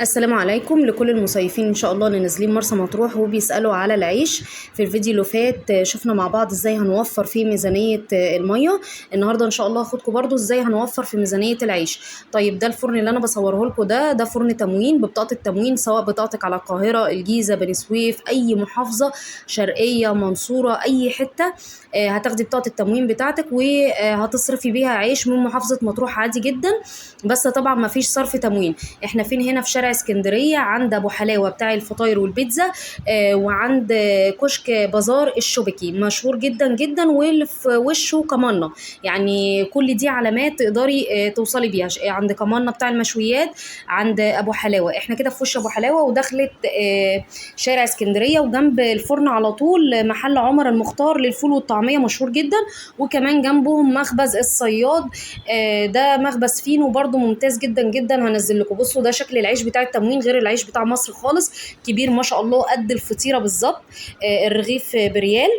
السلام عليكم لكل المصيفين ان شاء الله اللي نازلين مرسى مطروح وبيسالوا على العيش. في الفيديو اللي فات شفنا مع بعض ازاي هنوفر في ميزانيه الميه. النهارده ان شاء الله هاخدكم برضو ازاي هنوفر في ميزانيه العيش. طيب ده الفرن اللي انا بصوره لكم، ده فرن تموين ببطاقه التموين، سواء بطاقتك على القاهره، الجيزه، بني سويف، اي محافظه، شرقيه، منصوره، اي حته. هتاخدي بطاقه التموين بتاعتك وهتصرفي بيها عيش من محافظه مطروح عادي جدا. بس طبعا ما فيش صرف تموين. احنا فين؟ هنا في شارع اسكندريه عند ابو حلاوه بتاع الفطاير والبيتزا، وعند كشك بازار الشبكي مشهور جدا جدا، واللي في وشه كمانه. يعني كل دي علامات تقدري توصلي بيها. عند كمانه بتاع المشويات، عند ابو حلاوه. احنا كده في وش ابو حلاوه ودخلت شارع اسكندريه، وجنب الفرن على طول محل عمر المختار للفول والطعميه مشهور جدا، وكمان جنبهم مخبز الصياد. ده مخبز فينو برضو ممتاز جدا جدا. هنزل لكم، بصوا ده شكل العيش بتاع التموين غير العيش بتاع مصر خالص. كبير ما شاء الله قد الفطيره بالظبط. الرغيف بريال.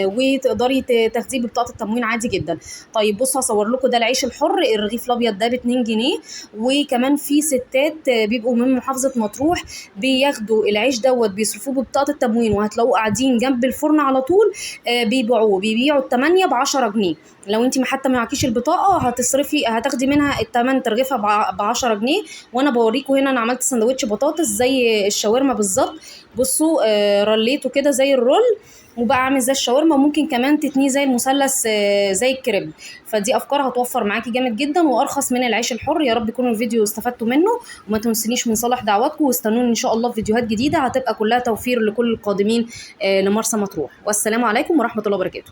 وتقدري تاخديه ببطاقه التموين عادي جدا. طيب بصوا هصور لكم ده العيش الحر، الرغيف الابيض ده ب 2 جنيه. وكمان في ستات بيبقوا من محافظه مطروح بياخدوا العيش دوت بيصرفوه ببطاقه التموين، وهتلاقوه قاعدين جنب الفرن على طول. بيبيعوا الثمانيه ب 10 جنيه. لو انت حتى ما معكيش البطاقه هتصرفي، هتاخدي منها الثمن ترغيفها ب 10 جنيه. وانا بوريكم هنا انا عملت سندوتش بطاطس زي الشاورما بالظبط. بصوا رليته كده زي الرول، وبقى عامل زي الشاورما. ممكن كمان تتنيه زي المثلث، زي الكريب. فدي افكار هتوفر معاكي جامد جدا وارخص من العيش الحر. يا رب يكون الفيديو استفدتوا منه، وما تنسونيش من صالح دعواتكم، واستنوني ان شاء الله في فيديوهات جديده هتبقى كلها توفير لكل القادمين لمرسى مطروح. والسلام عليكم ورحمه الله وبركاته.